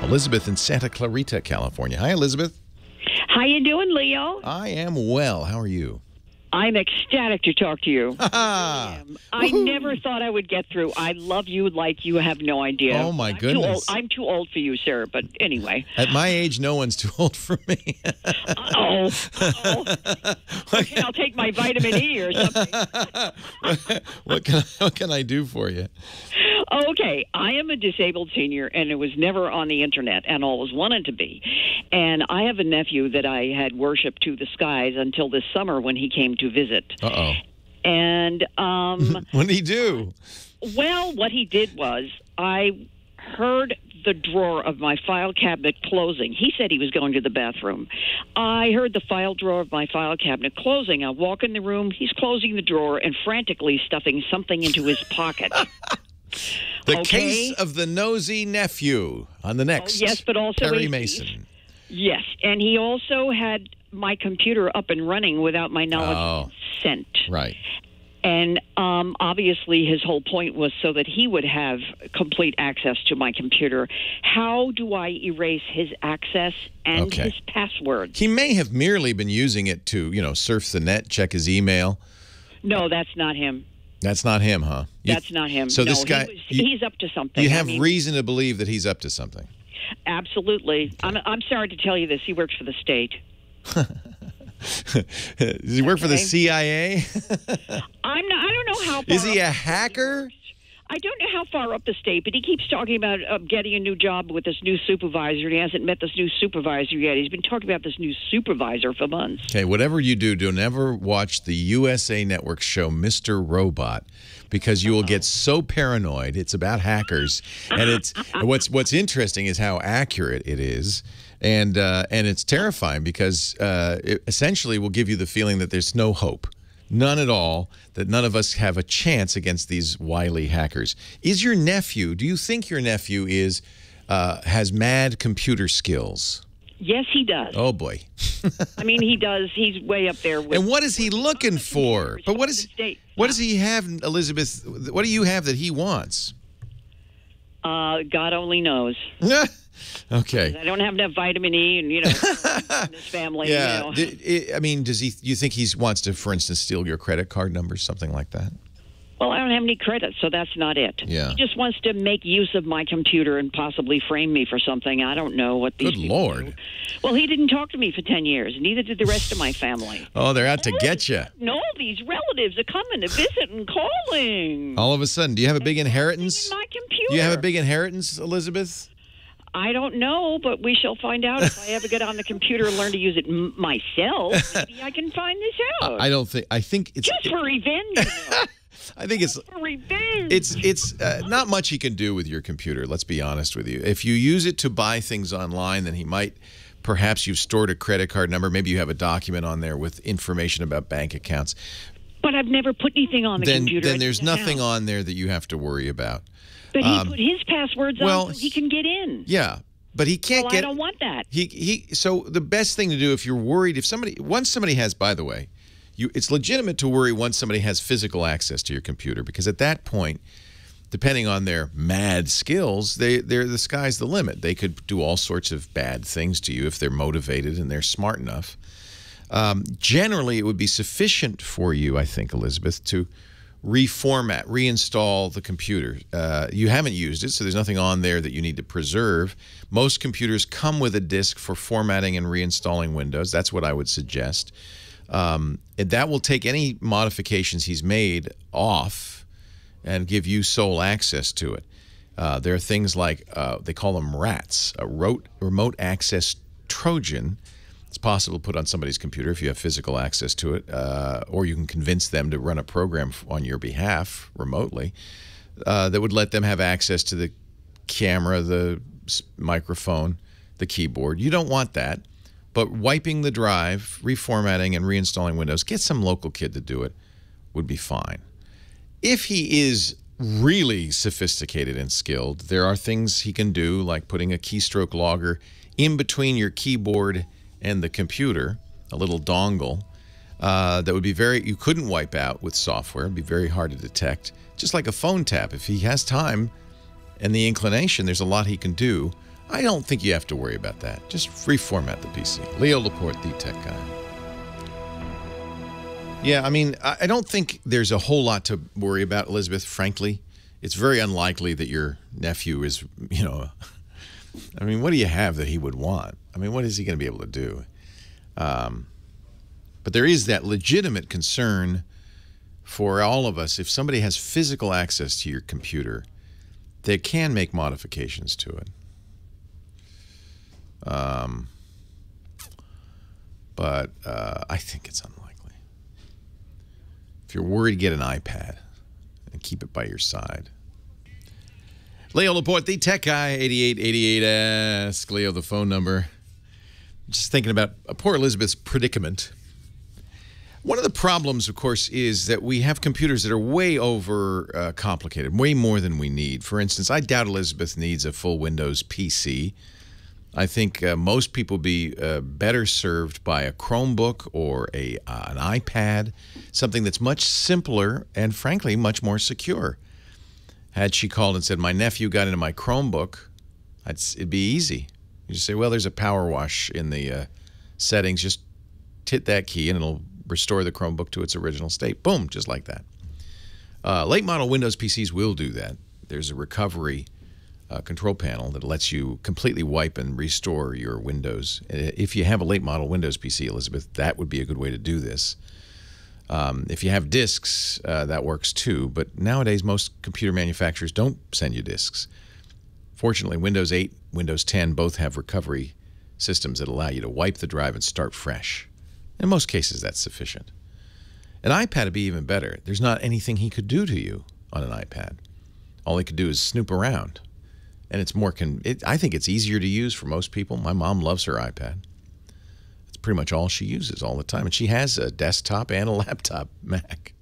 Elizabeth in Santa Clarita, California. Hi, Elizabeth. How you doing, Leo? I am well. How are you? I'm ecstatic to talk to you. I never thought I would get through. I love you like you have no idea. Oh, my goodness. I'm too old for you, sir, but anyway. At my age, no one's too old for me. Okay, I'll take my vitamin E or something. What can I do for you? Okay, I am a disabled senior, and it was never on the internet, and always wanted to be. And I have a nephew that I had worshipped to the skies until this summer when he came to visit. Uh-oh. And what did he do? Well, what he did was I heard the drawer of my file cabinet closing. He said he was going to the bathroom. I heard the file drawer of my file cabinet closing. I walk in the room. He's closing the drawer and frantically stuffing something into his pocket. The case of the nosy nephew on the next. Yes, but also Perry Mason. Yes, and he also had my computer up and running without my knowledge and consent. Right. And obviously his whole point was so that he would have complete access to my computer. How do I erase his access and his passwords? He may have merely been using it to, surf the net, check his email. No, that's not him. That's not him, huh? That's not him. So no, this guy, he's up to something. You have reason to believe that he's up to something. Absolutely. Okay. I'm sorry to tell you this. He works for the state. Does he work for the CIA? I don't know how far. Is he a hacker? I don't know how far up the state, but he keeps talking about getting a new job with this new supervisor. He hasn't met this new supervisor yet. He's been talking about this new supervisor for months. Okay, whatever you do, don't ever watch the USA Network show Mr. Robot, because you will get so paranoid. It's about hackers, and it's what's interesting is how accurate it is. And it's terrifying because it essentially will give you the feeling that there's no hope, none at all, that none of us have a chance against these wily hackers. Is your nephew, do you think your nephew has mad computer skills? Yes, he does. Oh, boy. I mean, he does. He's way up there. And what is he looking for? But what does he have, Elizabeth? What do you have that he wants? God only knows. Okay. I don't have enough vitamin E, and in this family. Yeah. I mean, you think he wants to, for instance, steal your credit card number, something like that? Well, I don't have any credit, so that's not it. Yeah. He just wants to make use of my computer and possibly frame me for something. I don't know what these people Lord. do. Well, he didn't talk to me for 10 years. Neither did the rest of my family. Oh, they're out to get you. No, these relatives are coming to visit and calling. All of a sudden, do you have a big inheritance? My computer. Do you have a big inheritance, Elizabeth? I don't know, but we shall find out. If I ever get on the computer and learn to use it myself, maybe I can find this out. I think it's just for revenge. I think it's for revenge. It's not much he can do with your computer. Let's be honest with you. If you use it to buy things online, then he might. Perhaps you've stored a credit card number. Maybe you have a document on there with information about bank accounts. But I've never put anything on the computer. Then there's nothing on there that you have to worry about. But he put his passwords on so he can get in. Yeah, but he can't get. I don't want that. So the best thing to do if you're worried, once somebody has, by the way, it's legitimate to worry once somebody has physical access to your computer, because at that point, depending on their mad skills, the sky's the limit. They could do all sorts of bad things to you if they're motivated and they're smart enough. Generally, it would be sufficient for you, I think, Elizabeth, to reformat, reinstall the computer. You haven't used it, so there's nothing on there that you need to preserve. Most computers come with a disk for formatting and reinstalling Windows. That's what I would suggest. And that will take any modifications he's made off and give you sole access to it. There are things like, they call them RATs, a remote access Trojan. It's possible to put on somebody's computer if you have physical access to it, or you can convince them to run a program on your behalf remotely that would let them have access to the camera, the microphone, the keyboard. You don't want that, but wiping the drive, reformatting, and reinstalling Windows, get some local kid to do it, would be fine. If he is really sophisticated and skilled, there are things he can do, like putting a keystroke logger in between your keyboard and the computer, a little dongle, that would be you couldn't wipe out with software. It'd be very hard to detect. Just like a phone tap. If he has time and the inclination, there's a lot he can do I don't think you have to worry about that. Just reformat the PC. Leo Laporte, the tech guy. Yeah, I mean, I don't think there's a whole lot to worry about, Elizabeth, frankly. It's very unlikely that your nephew is, you know, I mean, what do you have that he would want? I mean, what is he going to be able to do? But there is that legitimate concern for all of us. If somebody has physical access to your computer, they can make modifications to it. But I think it's unlikely. If you're worried, get an iPad and keep it by your side. Leo Laporte, the tech guy, 8888. Ask Leo the phone number. Just thinking about poor Elizabeth's predicament. One of the problems, of course, is that we have computers that are way over complicated, way more than we need. For instance, I doubt Elizabeth needs a full Windows PC. I think most people would be better served by a Chromebook or an iPad, something that's much simpler and, frankly, much more secure. Had she called and said, my nephew got into my Chromebook, it'd be easy. You just say, well, there's a power wash in the settings. Just hit that key and it'll restore the Chromebook to its original state. Boom, just like that. Late model Windows PCs will do that. There's a recovery control panel that lets you completely wipe and restore your Windows. If you have a late model Windows PC, Elizabeth, that would be a good way to do this. If you have disks, that works too. But nowadays, most computer manufacturers don't send you disks. Fortunately, Windows 8, Windows 10 both have recovery systems that allow you to wipe the drive and start fresh. In most cases, that's sufficient. An iPad would be even better. There's not anything he could do to you on an iPad. All he could do is snoop around. And it's more, I think it's easier to use for most people. My mom loves her iPad. It's pretty much all she uses all the time. And she has a desktop and a laptop Mac.